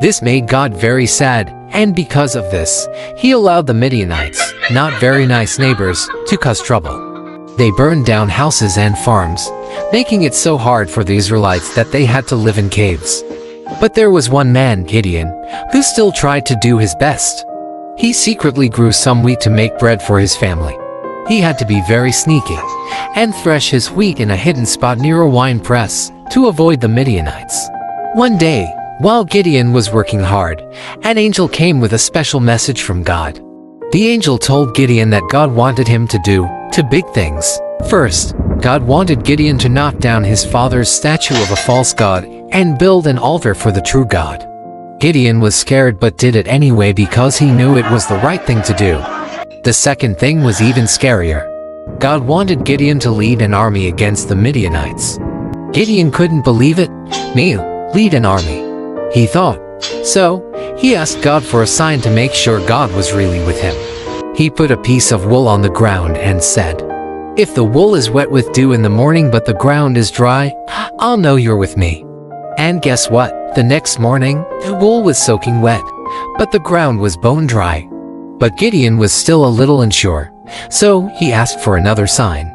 This made God very sad, and because of this, he allowed the Midianites, not very nice neighbors, to cause trouble. They burned down houses and farms, making it so hard for the Israelites that they had to live in caves. But there was one man, Gideon, who still tried to do his best. He secretly grew some wheat to make bread for his family. He had to be very sneaky and thresh his wheat in a hidden spot near a wine press to avoid the Midianites. One day, while Gideon was working hard, an angel came with a special message from God. The angel told Gideon that God wanted him to do two big things. First, God wanted Gideon to knock down his father's statue of a false god and build an altar for the true God. Gideon was scared but did it anyway because he knew it was the right thing to do. The second thing was even scarier. God wanted Gideon to lead an army against the Midianites. Gideon couldn't believe it. Me, lead an army, he thought. So, he asked God for a sign to make sure God was really with him. He put a piece of wool on the ground and said, "If the wool is wet with dew in the morning but the ground is dry, I'll know you're with me." And guess what? The next morning, the wool was soaking wet, but the ground was bone dry. But Gideon was still a little unsure, so he asked for another sign.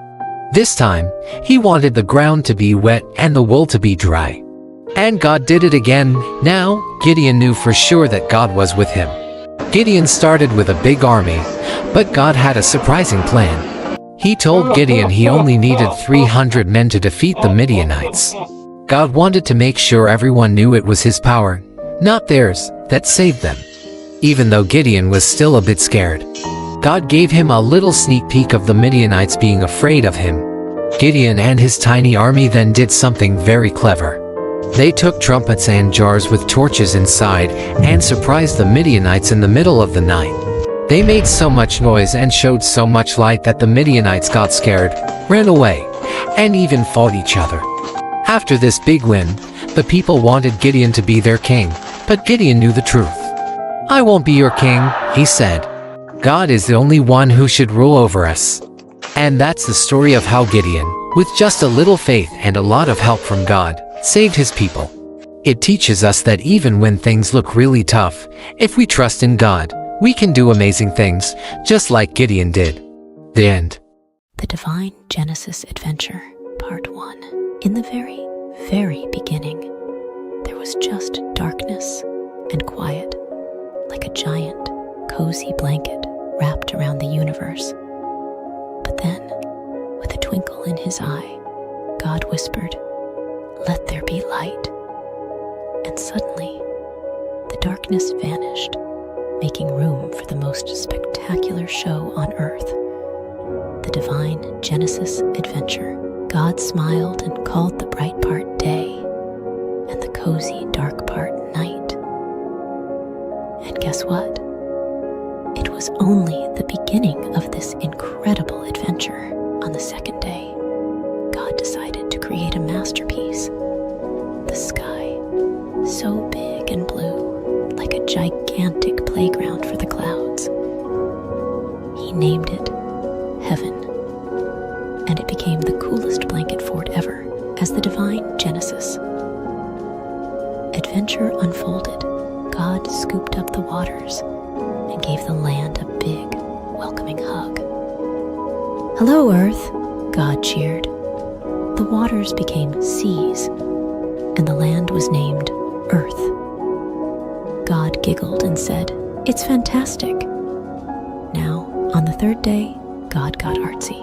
This time, he wanted the ground to be wet and the wool to be dry. And God did it again. Now, Gideon knew for sure that God was with him. Gideon started with a big army, but God had a surprising plan. He told Gideon he only needed 300 men to defeat the Midianites. God wanted to make sure everyone knew it was his power, not theirs, that saved them. Even though Gideon was still a bit scared, God gave him a little sneak peek of the Midianites being afraid of him. Gideon and his tiny army then did something very clever. They took trumpets and jars with torches inside and surprised the Midianites in the middle of the night. They made so much noise and showed so much light that the Midianites got scared, ran away, and even fought each other. After this big win, the people wanted Gideon to be their king, but Gideon knew the truth. "I won't be your king," he said. "God is the only one who should rule over us." And that's the story of how Gideon, with just a little faith and a lot of help from God, saved his people. It teaches us that even when things look really tough, if we trust in God, we can do amazing things, just like Gideon did. The end. The Divine Genesis Adventure, Part 1. In the very, very beginning, there was just darkness and quiet, like a giant, cozy blanket wrapped around the universe. But then, with a twinkle in his eye, God whispered, "Let there be light." And suddenly, the darkness vanished, making room for the most spectacular show on earth. The Divine Genesis Adventure. God smiled and called the bright part day, and the cozy dark part night. And guess what? It was only the beginning of this incredible adventure. On the second day, God decided to create a masterpiece. The sky, so big and blue, like a gigantic playground for the clouds. He named it Heaven, and it became the coolest blanket fort ever as the Divine Genesis. Adventure unfolded. God scooped up the waters and gave the land a big, welcoming hug. "Hello, Earth," God cheered. The waters became seas, and the land was named Earth. God giggled and said, "It's fantastic." Now, on the third day, God got artsy.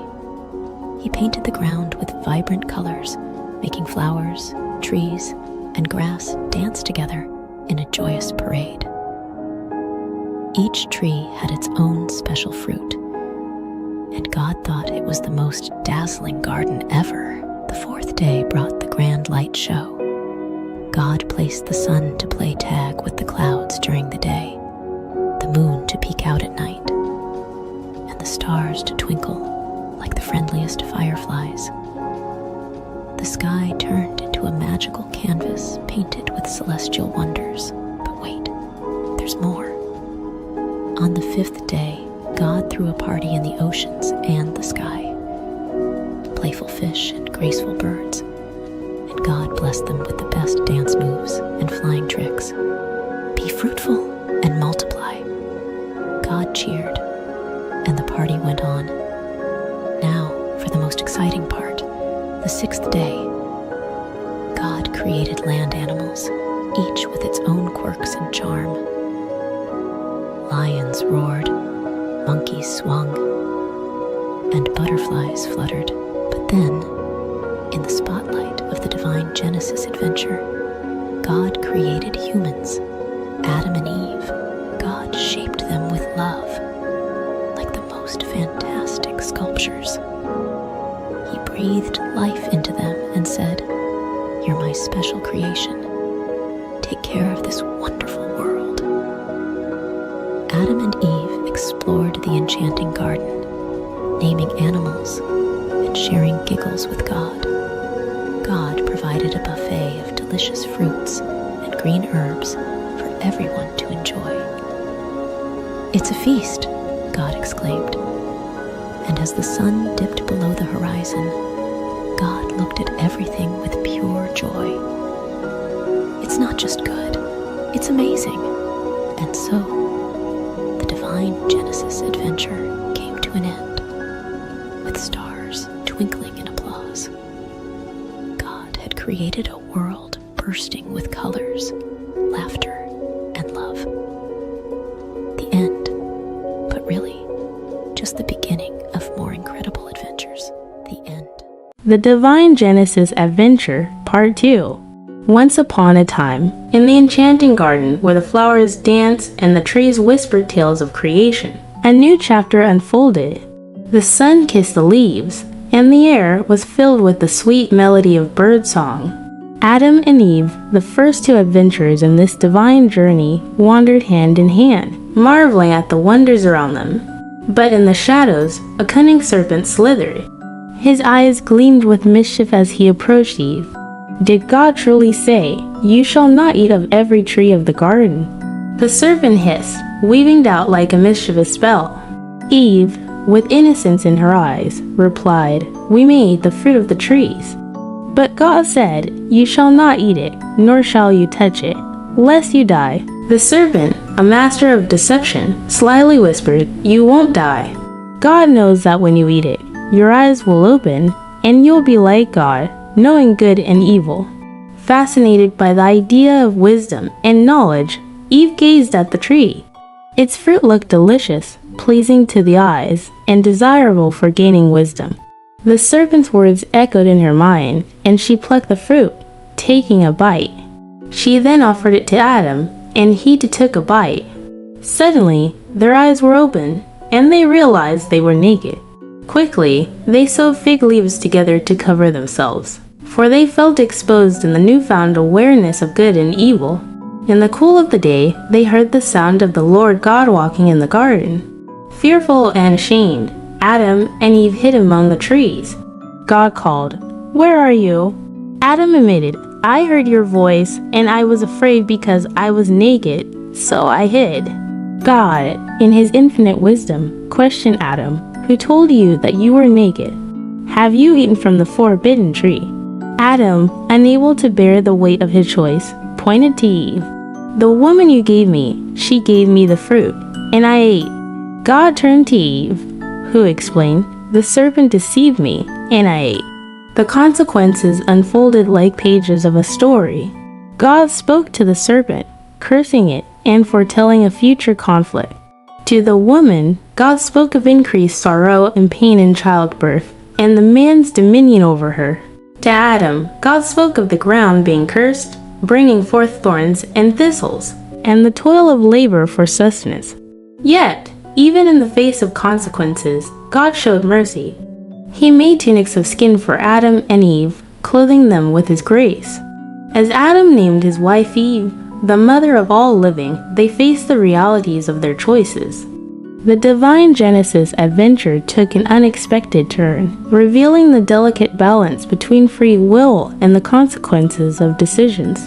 He painted the ground with vibrant colors, making flowers, trees, and grass dance together in a joyous parade. Each tree had its own special fruit, and God thought it was the most dazzling garden ever. The fourth day brought the grand light show. God placed the sun to play tag with the clouds during the day, the moon to peek out at night, and the stars to twinkle like the friendliest fireflies. The sky turned into a magical canvas painted with celestial wonders. But wait, there's more. On the fifth day, God threw a party in the oceans and the sky. Playful fish and graceful birds, and God blessed them with the best dance moves and flying tricks. Be fruitful and multiply. God cheered, and the party went on. Now, for the most exciting part, the sixth day. God created land animals, each with its own quirks and charm. Lions roared, monkeys swung, and butterflies fluttered. But then, in the spotlight of the Divine Genesis Adventure, God created humans, Adam and Eve. God shaped them with love, like the most fantastic sculptures. He breathed life into them and said, "You're my special creation. Take care of this wonderful world." Adam and Eve explored the enchanting garden, naming animals and sharing giggles with God. God provided a buffet of delicious fruits and green herbs for everyone to enjoy. "It's a feast," God exclaimed. And as the sun dipped below the horizon, God looked at everything with pure joy. It's not just good, it's amazing. And so, the divine Genesis adventure came to an end, with stars twinkling in applause. God had created a world bursting with colors, laughter, and love. The end, but really, just the beginning of more incredible adventures. The end. The Divine Genesis Adventure, Part 2. Once upon a time, in the enchanting garden where the flowers danced and the trees whispered tales of creation, a new chapter unfolded. The sun kissed the leaves, and the air was filled with the sweet melody of birdsong. Adam and Eve, the first two adventurers in this divine journey, wandered hand in hand, marveling at the wonders around them. But in the shadows, a cunning serpent slithered. His eyes gleamed with mischief as he approached Eve. Did God truly say, "You shall not eat of every tree of the garden"? The serpent hissed, weaving doubt like a mischievous spell. Eve, with innocence in her eyes, replied, "We may eat the fruit of the trees." But God said, "You shall not eat it, nor shall you touch it, lest you die." The serpent, a master of deception, slyly whispered, "You won't die. God knows that when you eat it, your eyes will open, and you'll be like God, knowing good and evil." Fascinated by the idea of wisdom and knowledge, Eve gazed at the tree. Its fruit looked delicious, pleasing to the eyes, and desirable for gaining wisdom. The serpent's words echoed in her mind, and she plucked the fruit, taking a bite. She then offered it to Adam, and he too took a bite. Suddenly, their eyes were open, and they realized they were naked. Quickly, they sewed fig leaves together to cover themselves, for they felt exposed in the newfound awareness of good and evil. In the cool of the day, they heard the sound of the Lord God walking in the garden. Fearful and ashamed, Adam and Eve hid among the trees. God called, "Where are you?" Adam admitted, "I heard your voice, and I was afraid because I was naked, so I hid." God, in his infinite wisdom, questioned Adam, "Who told you that you were naked? Have you eaten from the forbidden tree?" Adam, unable to bear the weight of his choice, pointed to Eve. "The woman you gave me, she gave me the fruit, and I ate." God turned to Eve, who explained, "The serpent deceived me, and I ate." The consequences unfolded like pages of a story. God spoke to the serpent, cursing it and foretelling a future conflict. To the woman, God spoke of increased sorrow and pain in childbirth, and the man's dominion over her. To Adam, God spoke of the ground being cursed, bringing forth thorns and thistles, and the toil of labor for sustenance. Yet, even in the face of consequences, God showed mercy. He made tunics of skin for Adam and Eve, clothing them with his grace. As Adam named his wife Eve, the mother of all living, they faced the realities of their choices. The Divine Genesis adventure took an unexpected turn, revealing the delicate balance between free will and the consequences of decisions.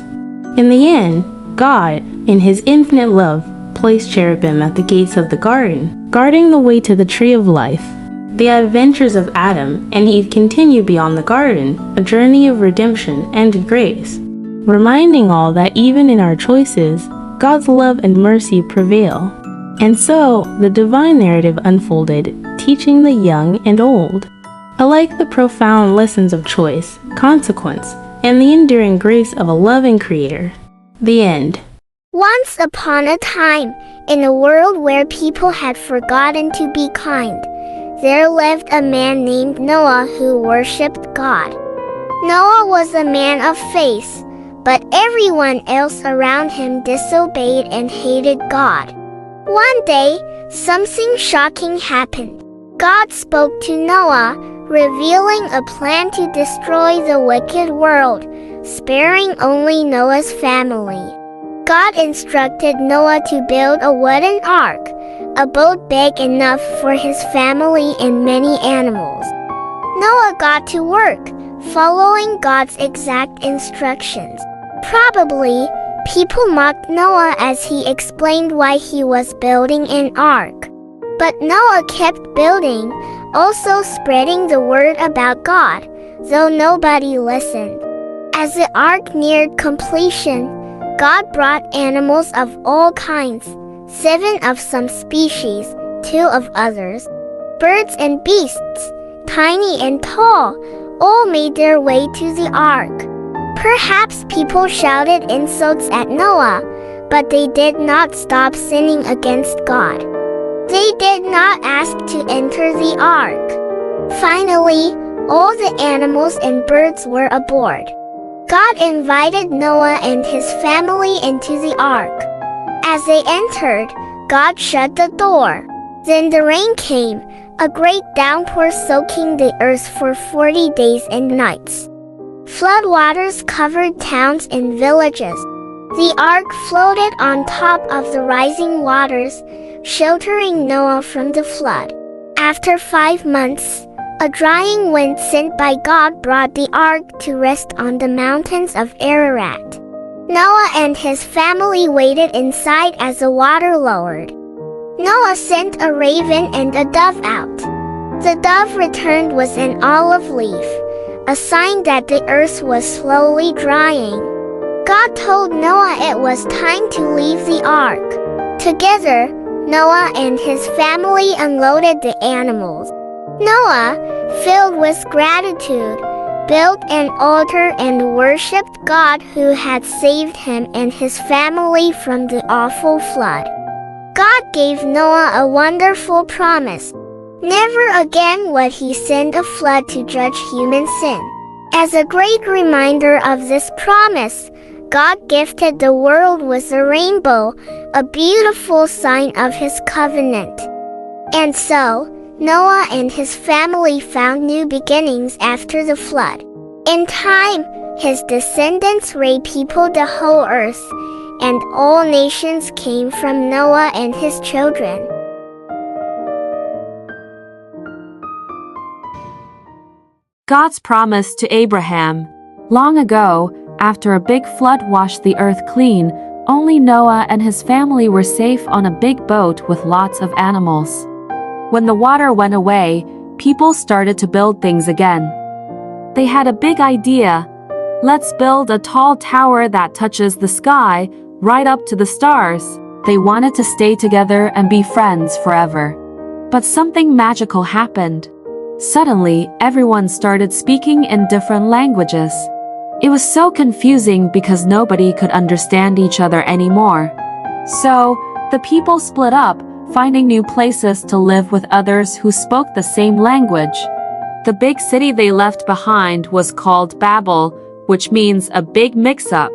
In the end, God, in his infinite love, placed cherubim at the gates of the garden, guarding the way to the tree of life. The adventures of Adam and Eve continue beyond the garden, a journey of redemption and grace, reminding all that even in our choices, God's love and mercy prevail. And so, the divine narrative unfolded, teaching the young and old alike the profound lessons of choice, consequence, and the enduring grace of a loving Creator. The end. Once upon a time, in a world where people had forgotten to be kind, there lived a man named Noah who worshipped God. Noah was a man of faith, but everyone else around him disobeyed and hated God. One day, something shocking happened. God spoke to Noah, revealing a plan to destroy the wicked world, sparing only Noah's family. God instructed Noah to build a wooden ark, a boat big enough for his family and many animals. Noah got to work, following God's exact instructions. Probably, people mocked Noah as he explained why he was building an ark. But Noah kept building, also spreading the word about God, though nobody listened. As the ark neared completion, God brought animals of all kinds, 7 of some species, 2 of others. Birds and beasts, tiny and tall, all made their way to the ark. Perhaps people shouted insults at Noah, but they did not stop sinning against God. They did not ask to enter the ark. Finally, all the animals and birds were aboard. God invited Noah and his family into the ark. As they entered, God shut the door. Then the rain came, a great downpour soaking the earth for 40 days and nights. Floodwaters covered towns and villages. The ark floated on top of the rising waters, sheltering Noah from the flood. After 5 months, a drying wind sent by God brought the ark to rest on the mountains of Ararat. Noah and his family waited inside as the water lowered. Noah sent a raven and a dove out. The dove returned with an olive leaf, a sign that the earth was slowly drying. God told Noah it was time to leave the ark. Together, Noah and his family unloaded the animals. Noah, filled with gratitude, built an altar and worshipped God who had saved him and his family from the awful flood. God gave Noah a wonderful promise. Never again would he send a flood to judge human sin. As a great reminder of this promise, God gifted the world with a rainbow, a beautiful sign of his covenant. And so, Noah and his family found new beginnings after the flood. In time, his descendants repeopled the whole earth, and all nations came from Noah and his children. God's promise to Abraham. Long ago, after a big flood washed the earth clean, only Noah and his family were safe on a big boat with lots of animals. When the water went away, people started to build things again. They had a big idea. Let's build a tall tower that touches the sky, right up to the stars. They wanted to stay together and be friends forever. But something magical happened. Suddenly, everyone started speaking in different languages. It was so confusing because nobody could understand each other anymore. So, the people split up, finding new places to live with others who spoke the same language. The big city they left behind was called Babel, which means a big mix-up.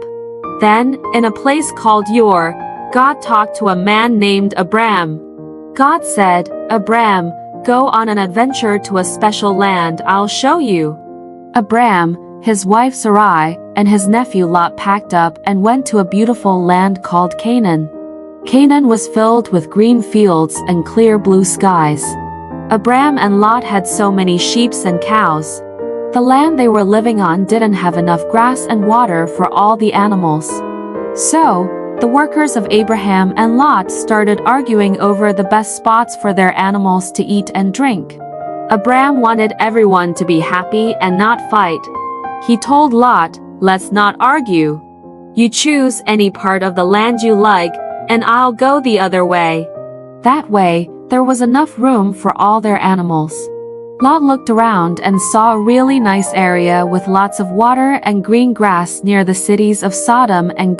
Then, in a place called Ur, God talked to a man named Abram. God said, "Abram, go on an adventure to a special land I'll show you." Abram, his wife Sarai, and his nephew Lot packed up and went to a beautiful land called Canaan. Canaan was filled with green fields and clear blue skies. Abram and Lot had so many sheep and cows. The land they were living on didn't have enough grass and water for all the animals. So, the workers of Abraham and Lot started arguing over the best spots for their animals to eat and drink. Abram wanted everyone to be happy and not fight. He told Lot, "Let's not argue. You choose any part of the land you like, and I'll go the other way." That way, there was enough room for all their animals. Lot looked around and saw a really nice area with lots of water and green grass near the cities of Sodom and